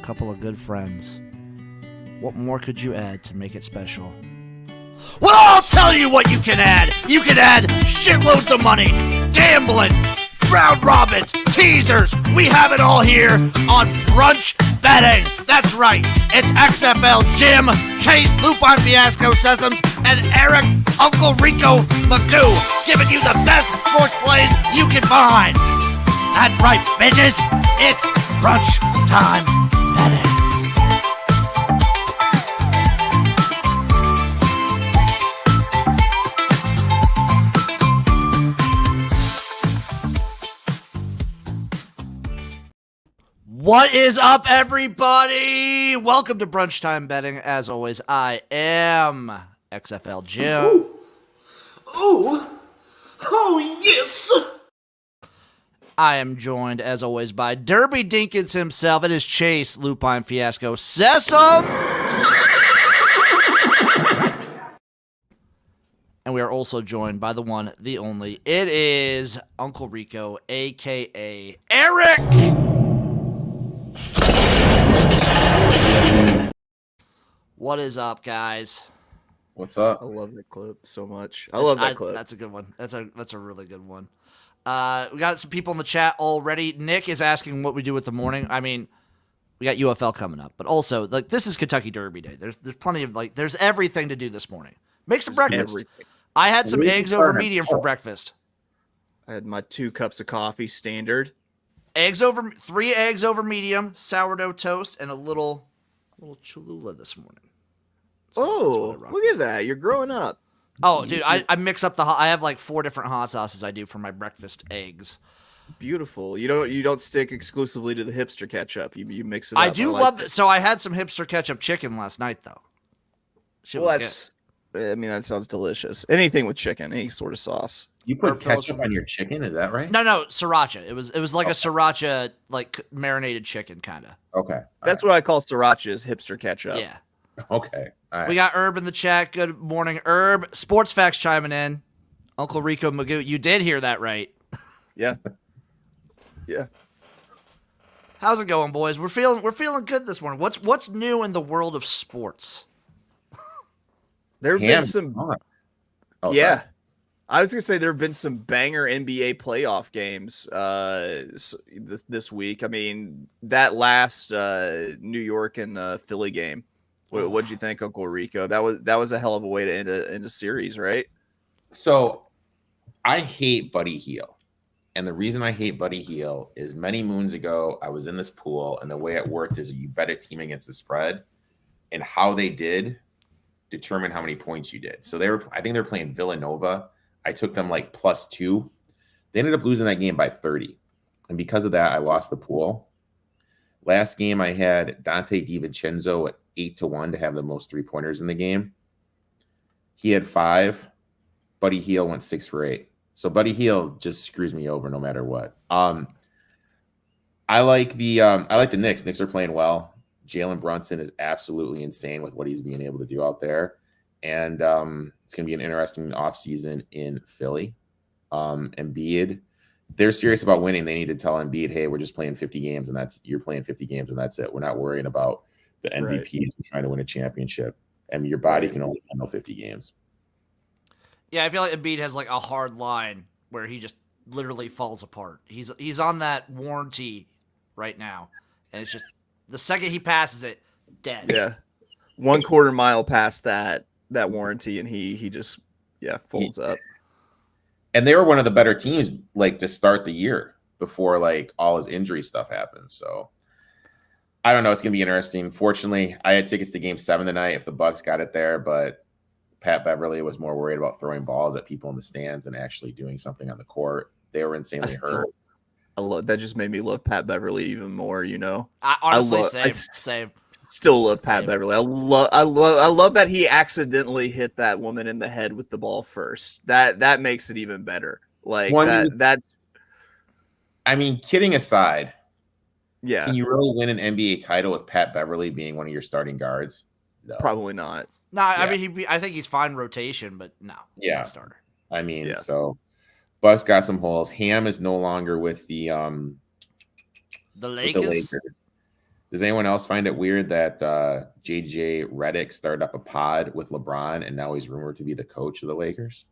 couple of good friends. What more could you add to make it special? Well, I'll tell you what you can add. You can add shitloads of money, gambling, round robins, teasers. We have it all here on Brunch Betting. That's right. It's XFL Jim, Chase, Lupine Fiasco, Sessoms, and Erik, Uncle Rico, Magoo, giving you the best sports plays you can find. That's right, bitches. It's Brunch Time Betting. What is up, everybody? Welcome to Brunch Time Betting. As always, I am XFL Jim. Ooh. Oh, yes. I am joined, as always, by Derby Dinkins himself. It is Chase, Lupine Fiasco, Sessoms. And we are also joined by the one, the only. It is Uncle Rico, a.k.a. Erik. What is up, guys? What's up? I love that clip so much. I love that clip. That's a good one. That's a really good one. We got some people in the chat already. Nick is asking what we do with the morning. I mean, we got UFL coming up, but also like this is Kentucky Derby Day. There's plenty of there's everything to do this morning. Make some breakfast. Everything. I had some eggs over medium for breakfast. I had my 2 cups of coffee standard. 3 eggs over medium, sourdough toast, and a little Cholula this morning. Oh, look at that. You're growing up. Oh, dude, I mix up I have like 4 different hot sauces I do for my breakfast eggs. Beautiful. You don't stick exclusively to the hipster ketchup. You mix it up. I do love it. So I had some hipster ketchup chicken last night, though. That sounds delicious. Anything with chicken, any sort of sauce. You put ketchup on your chicken, is that right? No, sriracha. It was like a sriracha, like marinated chicken, kind of. Okay. That's what I call sriracha, is hipster ketchup. Yeah. Okay. All right. We got Herb in the chat. Good morning, Herb. Sports Facts chiming in. Uncle Rico Magoo, you did hear that right. Yeah. Yeah. How's it going, boys? We're feeling good this morning. What's new in the world of sports? There have been some. Sorry. I was gonna say there have been some banger NBA playoff games this week. I mean, that last New York and Philly game. What'd you think, Uncle Rico? That was a hell of a way to end a series, right? So, I hate Buddy Hield, and the reason I hate Buddy Hield is many moons ago I was in this pool, and the way it worked is you bet a team against the spread, and how they did determine how many points you did. So I think they're playing Villanova. I took them like +2. They ended up losing that game by 30. And because of that, I lost the pool. Last game, I had Dante DiVincenzo at 8-1 to have the most 3-pointers in the game. He had 5. Buddy Hield went 6 for 8. So Buddy Hield just screws me over no matter what. I like the Knicks. Knicks are playing well. Jalen Brunson is absolutely insane with what he's being able to do out there. And it's going to be an interesting offseason in Philly. Embiid, they're serious about winning. They need to tell Embiid, hey, we're just playing 50 games, and you're playing 50 games, and that's it. We're not worrying about the MVP and trying to win a championship. And your body can only handle 50 games. Yeah, I feel like Embiid has like a hard line where he just literally falls apart. He's on that warranty right now, and it's just the second he passes it, dead. Yeah, 1/4 mile past that warranty, and he just folds up. And they were one of the better teams like to start the year before like all his injury stuff happened. So I don't know. It's gonna be interesting. Fortunately, I had tickets to Game 7 tonight if the Bucks got it there, but Pat Beverly was more worried about throwing balls at people in the stands and actually doing something on the court. They were insanely hurt. That just made me love Pat Beverly even more. You know, Same. Still love Pat Beverly. I love that he accidentally hit that woman in the head with the ball first. That makes it even better. Like that's. I mean, kidding aside, yeah. Can you really win an NBA title with Pat Beverly being one of your starting guards? No. Probably not. No, I mean I think he's fine rotation, but no, not starter. I mean, so Bucks got some holes. Ham is no longer with the Lakers. Does anyone else find it weird that JJ Redick started up a pod with LeBron and now he's rumored to be the coach of the Lakers?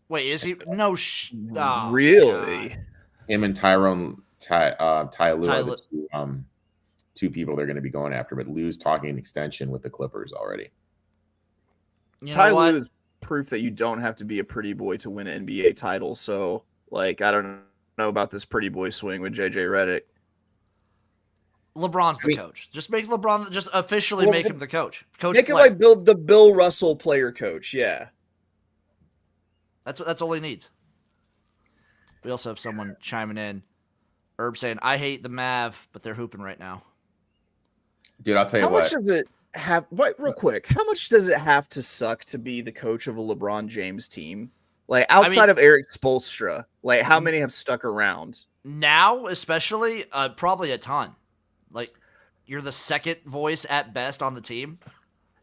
Wait, is he? No. Oh, Really? God. Him and Ty Lue are Ty the two people they're going to be going after, but Lue's talking an extension with the Clippers already. Ty Lue is proof that you don't have to be a pretty boy to win an NBA title. So, like, I don't know about this pretty boy swing with JJ Redick. LeBron's the coach. Just make LeBron. Just officially make him the coach. Make him like the Bill Russell player coach. Yeah, that's all he needs. We also have someone chiming in. Herb saying, "I hate the Mav, but they're hooping right now." Dude, I'll tell you what. How much does it have? Wait, real quick. How much does it have to suck to be the coach of a LeBron James team? Like outside of Erik Spoelstra, like how many have stuck around now? Especially, probably a ton. Like, you're the second voice at best on the team.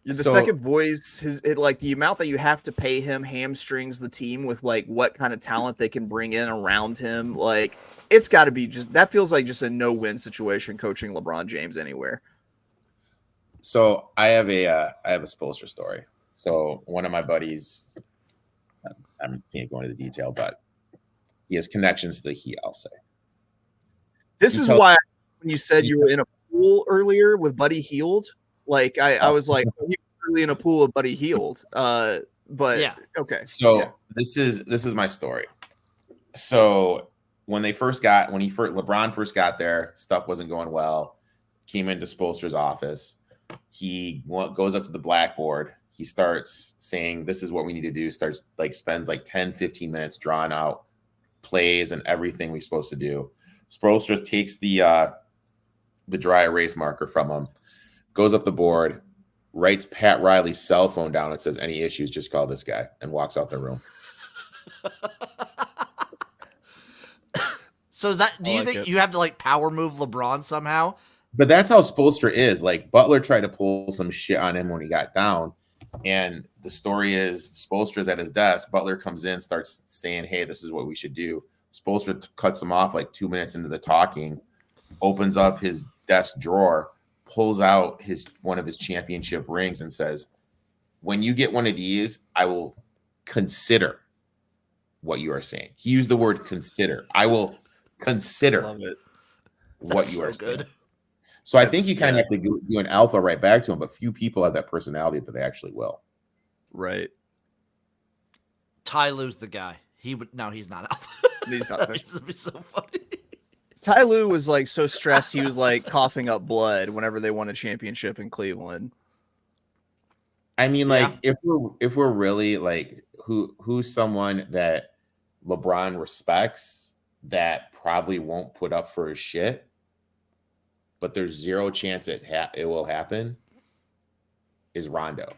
You're the second voice. Like the amount that you have to pay him hamstrings the team with like what kind of talent they can bring in around him. Like it's got to be that feels like just a no-win situation coaching LeBron James anywhere. So I have a Spoelstra story. So one of my buddies, I can't go into the detail, but he has connections to the Heat. I'll say this is why. When you said you were in a pool earlier with Buddy Hield, like I was like, he was really in a pool with Buddy Hield. But yeah, okay. So this is my story. So when LeBron first got there, stuff wasn't going well. Came into Spoelstra's office. He goes up to the blackboard. He starts saying, "This is what we need to do." Spends 10, 15 minutes drawing out plays and everything we're supposed to do. Spoelstra takes the dry erase marker from him, goes up the board, writes Pat Riley's cell phone down and says, "Any issues, just call this guy," and walks out the room. So is that? Do you think you have to power move LeBron somehow? But that's how Spoelstra is. Like Butler tried to pull some shit on him when he got down, and the story is Spoelstra's at his desk. Butler comes in, starts saying, "Hey, this is what we should do." Spoelstra cuts him off 2 minutes into the talking, opens up his desk drawer, pulls out one of his championship rings and says, "When you get one of these, I will consider what you are saying." He used the word consider. I will consider what you are saying. So I think you kind of have to do an alpha right back to him, but few people have that personality that they actually will. Right. Ty Lue's the guy. He's not alpha. He's not. That'd be so funny. Ty Lue was so stressed he was coughing up blood whenever they won a championship in Cleveland. I mean, if we're really who's someone that LeBron respects that probably won't put up for his shit, but there's zero chance it will happen, is Rondo.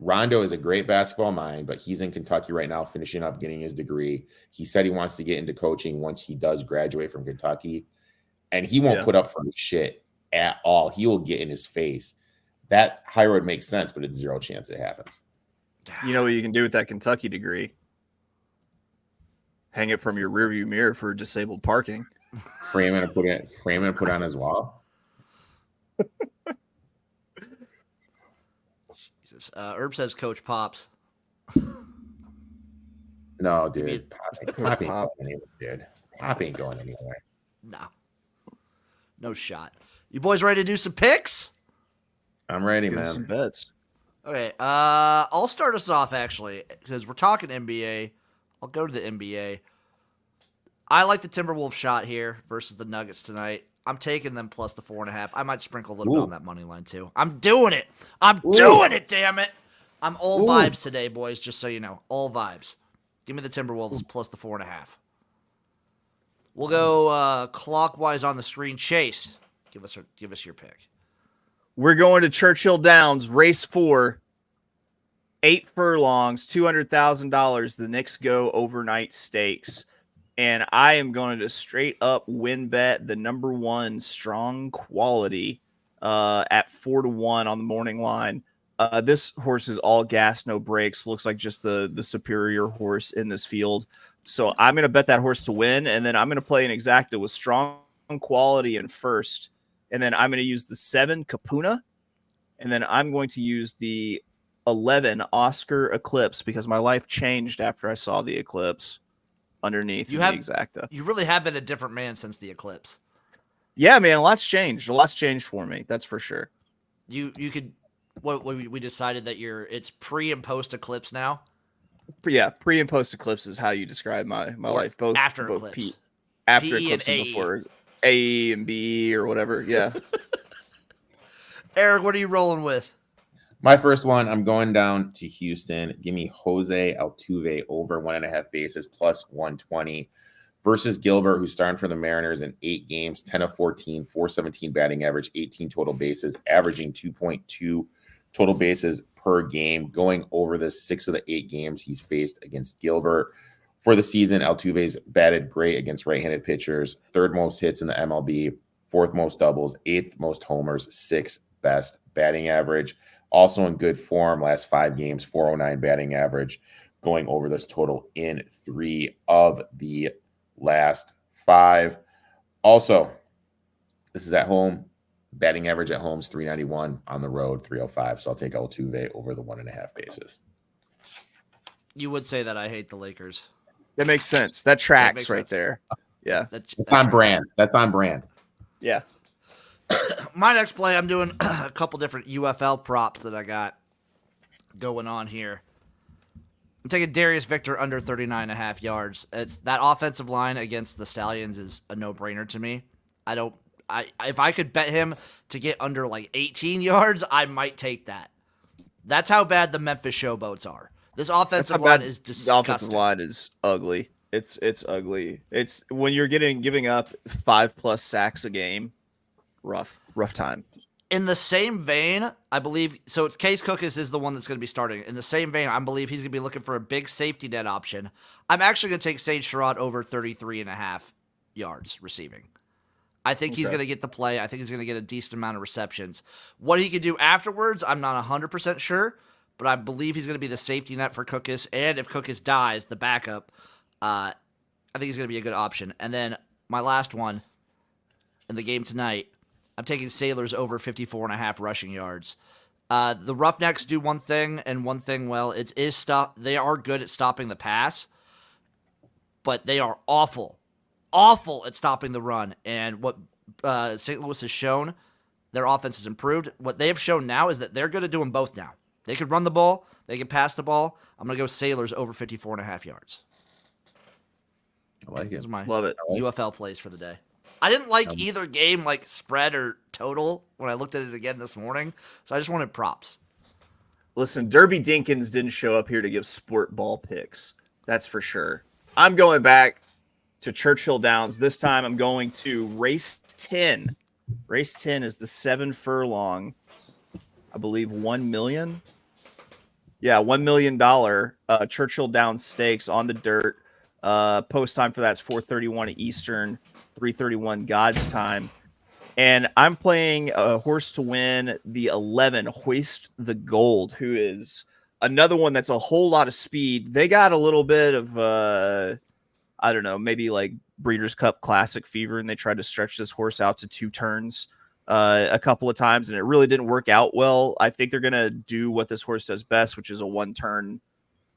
Rondo is a great basketball mind, but he's in Kentucky right now finishing up getting his degree. He said he wants to get into coaching once he does graduate from Kentucky, and he won't put up for his shit at all. He will get in his face. That high road makes sense, but it's zero chance it happens. You know what you can do with that Kentucky degree? Hang it from your rearview mirror for disabled parking. Frame it and put it on his wall. Jesus. Herb says Coach Pops. No, dude. Pop ain't going anywhere, dude. Pop ain't going anywhere. No shot. You boys ready to do some picks? I'm ready, man. Some bets. Okay. I'll start us off actually because we're talking NBA. I'll go to the NBA. I like the Timberwolves shot here versus the Nuggets tonight. I'm taking them plus the 4.5. I might sprinkle a little bit on that money line too. I'm doing it. Doing it, damn it. I'm all vibes today, boys, just so you know. All vibes. Give me the Timberwolves plus the 4.5. We'll go clockwise on the screen. Chase, give us your pick. We're going to Churchill Downs, race 4, 8 furlongs, $200,000. The Knicks go overnight stakes. And I am going to straight up win bet the number 1 strong quality at 4-1 on the morning line. This horse is all gas, no brakes. Looks like just the superior horse in this field. So I'm going to bet that horse to win. And then I'm going to play an exacta with strong quality in first And then I'm going to use the 7 Kapuna. And then I'm going to use the 11 Oscar Eclipse because my life changed after I saw the Eclipse underneath the Exacta. You really have been a different man since the Eclipse. Yeah, man, a lot's changed. A lot's changed for me. That's for sure. You could. What we decided that it's pre and post Eclipse now. Yeah, pre and post Eclipse is how you describe my life. Both after both Eclipse. After PE Eclipse and AE. before AE and BE or whatever. Yeah. Erik, what are you rolling with? My first one, I'm going down to Houston. Give me Jose Altuve over 1.5 bases plus 120 versus Gilbert, who's starting for the Mariners in 8 games, 10 of 14, 417 batting average, 18 total bases, averaging 2.2 total bases per game, going over the 6 of the 8 games he's faced against Gilbert. For the season, Altuve's batted great against right-handed pitchers, 3rd most hits in the MLB, 4th most doubles, 8th most homers, 6th best batting average. Also in good form, last 5 games, 409 batting average, going over this total in 3 of the last 5. Also, this is at home. Batting average at home is 391, on the road 305. So I'll take Altuve over the 1.5 bases. You would say that I hate the Lakers. That makes sense. That tracks right there. Yeah. That's on brand. That's on brand. Yeah. My next play, I'm doing a couple different UFL props that I got going on here. I'm taking Darius Victor under 39.5 yards. It's that offensive line against the Stallions is a no-brainer to me. If I could bet him to get under like 18 yards, I might take that. That's how bad the Memphis Showboats are. This offensive line is disgusting. The offensive line is ugly. It's ugly. It's when you're giving up 5+ sacks a game. Rough time. In the same vein, I believe, so it's Case Cookis is the one that's going to be starting. In the same vein, I believe he's going to be looking for a big safety net option. I'm actually going to take Sage Sherrod over 33.5 yards receiving. I think he's going to get the play. I think he's going to get a decent amount of receptions. What he can do afterwards, I'm not 100% sure, but I believe he's going to be the safety net for Cookis. And if Cookis dies, the backup, I think he's going to be a good option. And then my last one in the game tonight, I'm taking Sailors over 54.5 rushing yards. The Roughnecks do one thing and one thing well. They are good at stopping the pass, but they are awful at stopping the run. And what St. Louis has shown, their offense has improved. What they have shown now is that they're good at doing both now. They can run the ball. They can pass the ball. I'm going to go Sailors over 54.5 yards. I like it. Those are my Love it. UFL plays for the day. I didn't like either game, like spread or total, when I looked at it again this morning. So I just wanted props. Listen, Derby Dinkins didn't show up here to give sport ball picks. That's for sure. I'm going back to Churchill Downs. This time I'm going to race 10. Race 10 is the 7 furlong, I believe, $1 million. Yeah, $1 million Churchill Downs stakes on the dirt. Post time for that's 4:31 Eastern, 3:31 God's time. And I'm playing a horse to win, the 11, Hoist the Gold, who is another one that's a whole lot of speed. They got a little bit of, I don't know, maybe like Breeders' Cup Classic fever, and they tried to stretch this horse out to 2 turns a couple of times, and it really didn't work out well. I think they're going to do what this horse does best, which is a 1-turn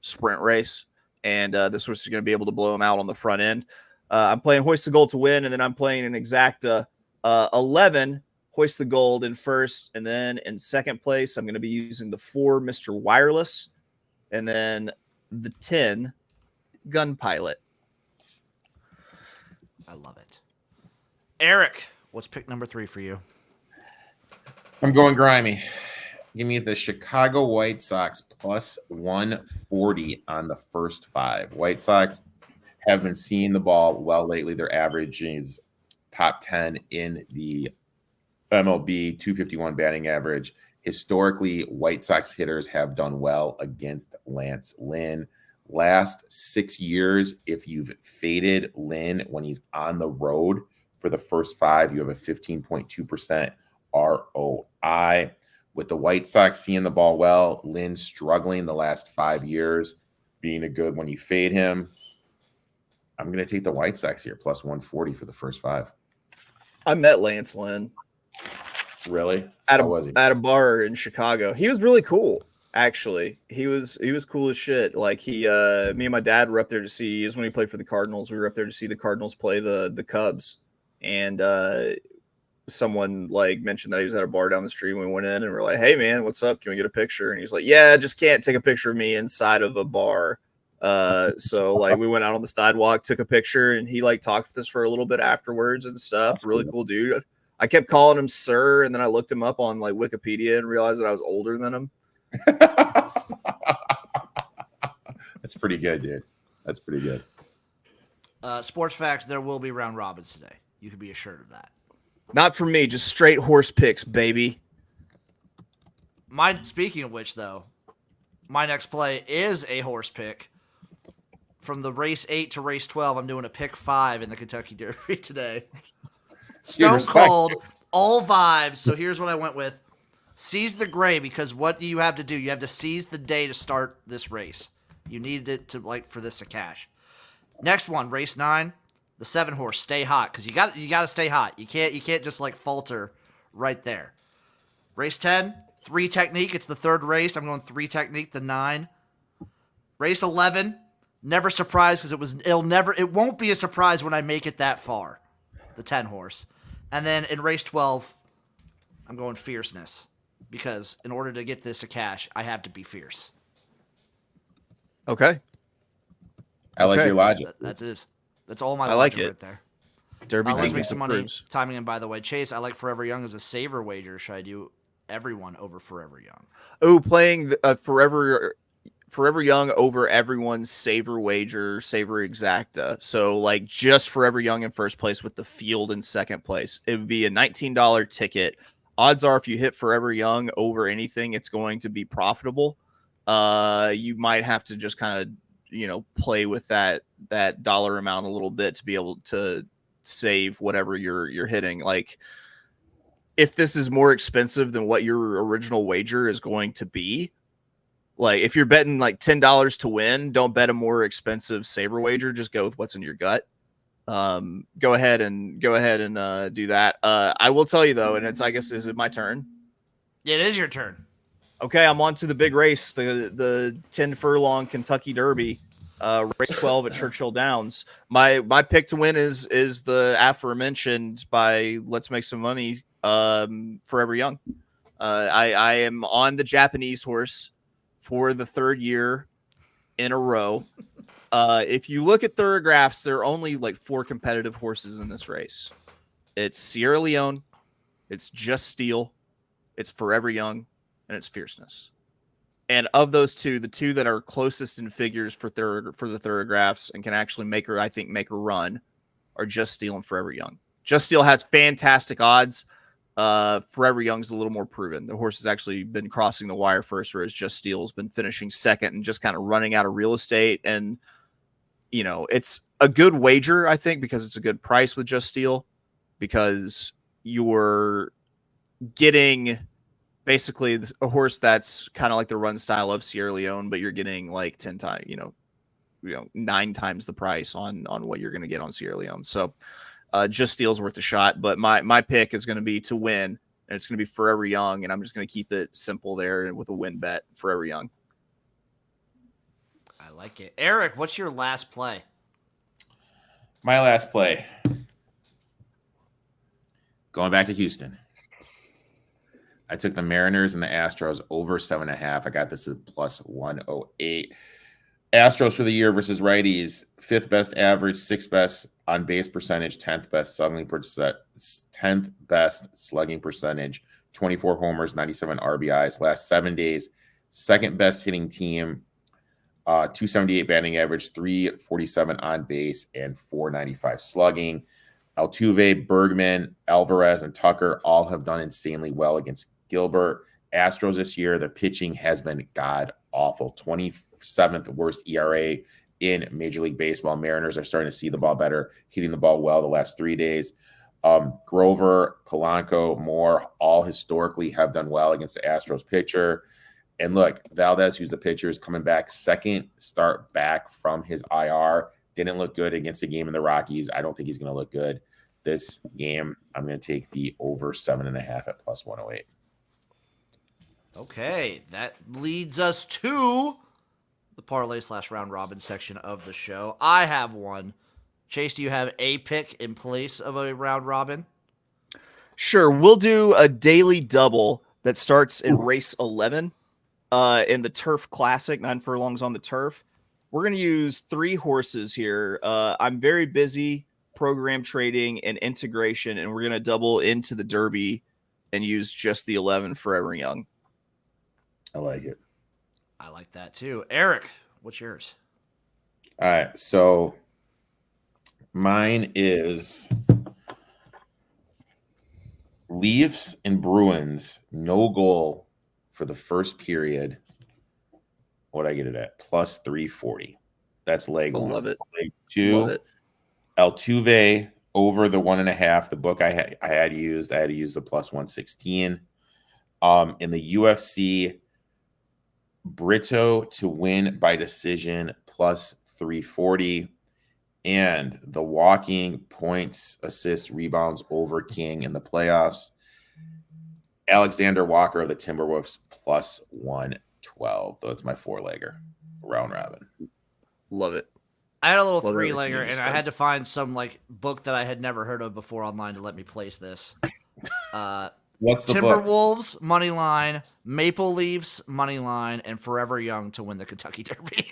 sprint race. And this horse is going to be able to blow him out on the front end. I'm playing Hoist the Gold to win, and then I'm playing an exacta 11, Hoist the Gold in first, and then in second place, I'm going to be using the 4, Mr. Wireless, and then the 10, Gun Pilot. I love it. Erik, what's pick number 3 for you? I'm going grimy. Give me the Chicago White Sox plus 140 on the first 5. White Sox have been seeing the ball well lately. Their average is top 10 in the MLB, 251 batting average. Historically, White Sox hitters have done well against Lance Lynn. Last 6 years, if you've faded Lynn when he's on the road for the first 5, you have a 15.2% ROI. With the White Sox seeing the ball well, Lynn struggling the last 5 years, being a good when you fade him. I'm going to take the White Sox here, plus 140 for the first 5. I met Lance Lynn. Really? At How was he? a bar in Chicago. He was really cool. Actually, he was cool as shit. Like me and my dad were up there to see. He was when he played for the Cardinals. We were up there to see the Cardinals play the Cubs, and someone like mentioned that he was at a bar down the street. And we went in and we're like, "Hey man, what's up? Can we get a picture?" And he's like, "Yeah, just can't take a picture of me inside of a bar." So like we went out on the sidewalk, took a picture, and he like talked with us for a little bit afterwards and stuff. Really cool dude. I kept calling him sir, and then I looked him up on like Wikipedia and realized that I was older than him. That's pretty good, dude. That's pretty good. Sports facts, there will be round robins today. You can be assured of that. Not for me, just straight horse picks, baby. Speaking of which, though, my next play is a horse pick. From the race 8 to race 12, I'm doing a pick 5 in the Kentucky Derby today. Stone Cold, all vibes. So here's what I went with. Seize the gray, because what do you have to do? You have to seize the day to start this race. You needed it to for this to cash. Next one, race 9, the 7 horse, Stay Hot, because you got to stay hot. You can't just falter right there. Race 10, 3 Technique. It's the third race. I'm going 3 Technique, the 9. Race 11, Never Surprise, because it won't be a surprise when I make it that far. The 10 horse. And then in race 12, I'm going Fierceness, because in order to get this to cash, I have to be fierce. Okay. I like your logic. That's it. That's all my logic right there. Derby let's make some money proves. timing in, by the way. Chase, I like Forever Young as a saver wager. Should I do everyone over Forever Young? Oh, playing Forever Young over everyone's saver wager, saver exacta. So like just Forever Young in first place with the field in second place. It would be a $19 ticket. Odds are if you hit Forever Young over anything, it's going to be profitable. You might have to just kind of, play with that dollar amount a little bit to be able to save whatever you're hitting. Like if this is more expensive than what your original wager is going to be, like if you're betting like $10 to win, don't bet a more expensive saver wager. Just go with what's in your gut. Go ahead and do that. I will tell you though, and I guess, is it my turn? Yeah, it is your turn. Okay, I'm on to the big race, the 10 furlong Kentucky Derby, race 12 at Churchill Downs. My pick to win is the aforementioned by Let's Make Some Money, Forever Young. I am on the Japanese horse for the third year in a row. If you look at thoroughgraphs, there are only like 4 competitive horses in this race. It's Sierra Leone, it's Just Steel, it's Forever Young, and it's Fierceness. And of those two, the two that are closest in figures for the thoroughgraphs and can actually make a run are Just Steel and Forever Young. Just Steel has fantastic odds. Forever Young's a little more proven. The horse has actually been crossing the wire first, whereas Just Steel's been finishing second and just kind of running out of real estate. And, it's a good wager, I think, because it's a good price with Just Steel, because you're getting basically a horse that's kind of like the run style of Sierra Leone, but you're getting like 10 times, 9 times the price on what you're going to get on Sierra Leone. So Just Steel's worth a shot, but my pick is going to be to win, and it's going to be Forever Young, and I'm just going to keep it simple there with a win bet, Forever Young. I like it. Erik, what's your last play? My last play. Going back to Houston. I took the Mariners and the Astros over 7.5. I got this at plus 108. Astros for the year versus righties, 5th best average, 6th best on base percentage, 10th best slugging percentage, 24 homers, 97 RBIs. Last 7 days, 2nd best hitting team, 278 batting average, 347 on base, and 495 slugging. Altuve, Bergman, Alvarez, and Tucker all have done insanely well against Gilbert. Astros this year, the pitching has been god awful. 27th worst ERA in Major League Baseball. Mariners are starting to see the ball better, hitting the ball well the last 3 days. Grover, Polanco, Moore, all historically have done well against the Astros pitcher. And look, Valdez, who's the pitcher, is coming back, 2nd start back from his IR. Didn't look good against the game in the Rockies. I don't think he's going to look good this game. I'm going to take the over 7.5 at plus 108. Okay, that leads us to the parlay / round robin section of the show. I have one. Chase, do you have a pick in place of a round robin? Sure, we'll do a daily double that starts in race 11 in the Turf Classic, 9 furlongs on the turf. We're going to use 3 horses here. I'm very busy program trading and integration, and we're going to double into the Derby and use just the 11 Forever Young. I like it. I like that too. Erik, what's yours? All right, so mine is Leafs and Bruins, no goal for the first period. What I get it at? Plus 340. That's leg 1. Love it. Leg 2, Love it. Altuve over the 1.5. The book I had used to use the plus 116. In the UFC, Brito to win by decision plus 340. And the walking points, assists, rebounds over King in the playoffs. Alexander Walker of the Timberwolves plus 112. That's my 4-legger round robin. Love it. I had a little Love 3-legger, everything you and I had to find some book that I had never heard of before online to let me place this. What's the book? Timberwolves money line, Maple Leafs money line, and Forever Young to win the Kentucky Derby.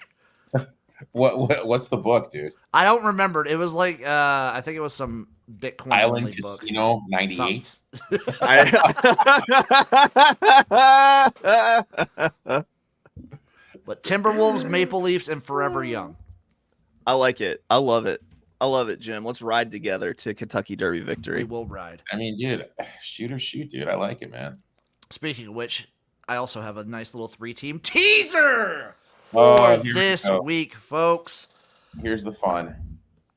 What's the book, dude? I don't remember. It was I think it was some Bitcoin Island only book. Casino 98. But Timberwolves, Maple Leafs, and Forever Young. I like it. I love it. I love it, Jim. Let's ride together to Kentucky Derby victory. We will ride. I mean, dude, shoot or shoot, dude. I like it, man. Speaking of which, I also have a nice little 3-team teaser for this week, folks. Here's the fun.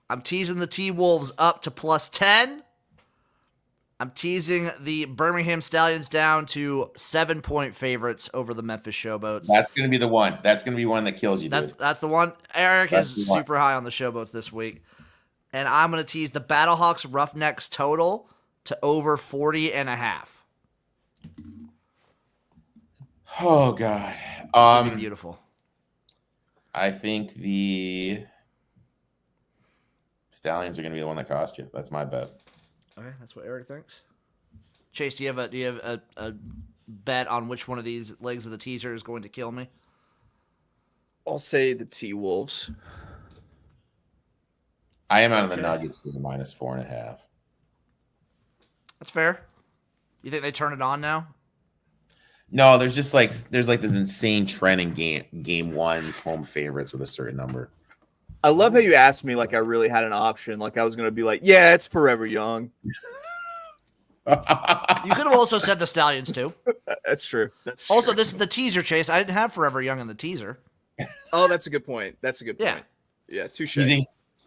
I'm teasing the T-Wolves up to plus 10. I'm teasing the Birmingham Stallions down to 7-point favorites over the Memphis Showboats. That's going to be the one. That's going to be one that kills you, dude. That's the one. Erik is super high on the Showboats this week. And I'm going to tease the Battlehawks Roughnecks total to over 40.5. Oh, God. It's going to be beautiful. I think the Stallions are going to be the one that cost you. That's my bet. Okay, that's what Erik thinks. Chase, do you have a bet on which one of these legs of the teaser is going to kill me? I'll say the T-Wolves. I am out of the Nuggets to the minus 4.5. That's fair. You think they turn it on now? No, there's just there's this insane trend in game one's home favorites with a certain number. I love how you asked me like I really had an option. Like I was going to be like, yeah, it's Forever Young. You could have also said the Stallions too. That's true. Also, this is the teaser, Chase. I didn't have Forever Young in the teaser. Oh, that's a good point. Yeah, touche.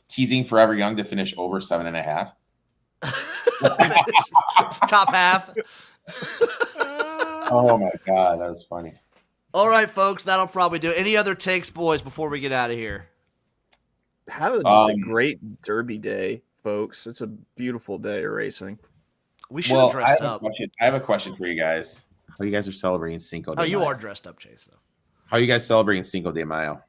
Teasing Forever Young to finish over 7.5. Top half. Oh my God, that was funny. All right, folks, that'll probably do it. Any other takes, boys, before we get out of here? Have just a great Derby day, folks. It's a beautiful day of racing. We should have dressed up. I have a question for you guys. How you guys are celebrating Cinco de Mayo? Oh, you are dressed up, Chase, though. How are you guys celebrating Cinco de Mayo?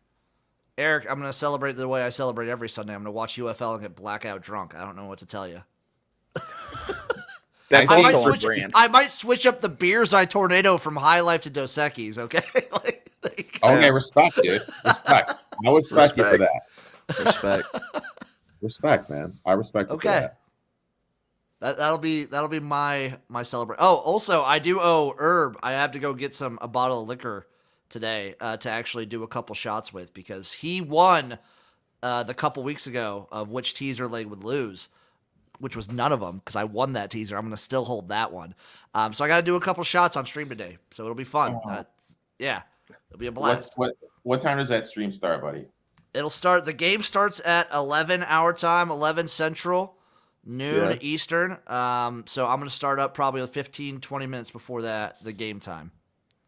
Erik, I'm going to celebrate the way I celebrate every Sunday. I'm going to watch UFL and get blackout drunk. I don't know what to tell you. That's also on brand. I might switch up the beers I tornado from High Life to Dos Equis, okay? Okay, respect, dude. Respect. I would respect you for that. Respect, man. I respect you for that. That'll be my celebration. Oh, also, I do owe Herb. I have to go get a bottle of liquor today to actually do a couple shots with because he won the couple weeks ago of which teaser leg would lose, which was none of them because I won that teaser. I'm going to still hold that one. So I got to do a couple shots on stream today. So it'll be fun. Yeah, it'll be a blast. What time does that stream start, buddy? It'll start. The game starts at 11 our time, 11 Central, noon Eastern. So I'm going to start up probably 15, 20 minutes before the game time.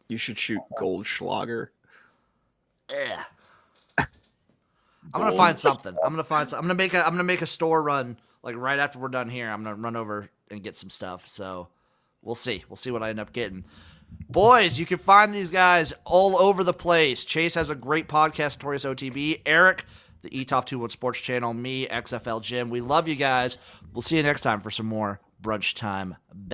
You should shoot Goldschlager. Yeah. I'm gonna find something. I'm gonna make a store run like right after we're done here, I'm going to run over and get some stuff. So we'll see. We'll see what I end up getting. Boys, you can find these guys all over the place. Chase has a great podcast, Notorious OTB. Erik, the ETOF21 Sports Channel. Me, XFL Jim. We love you guys. We'll see you next time for some more Brunch Time Betting.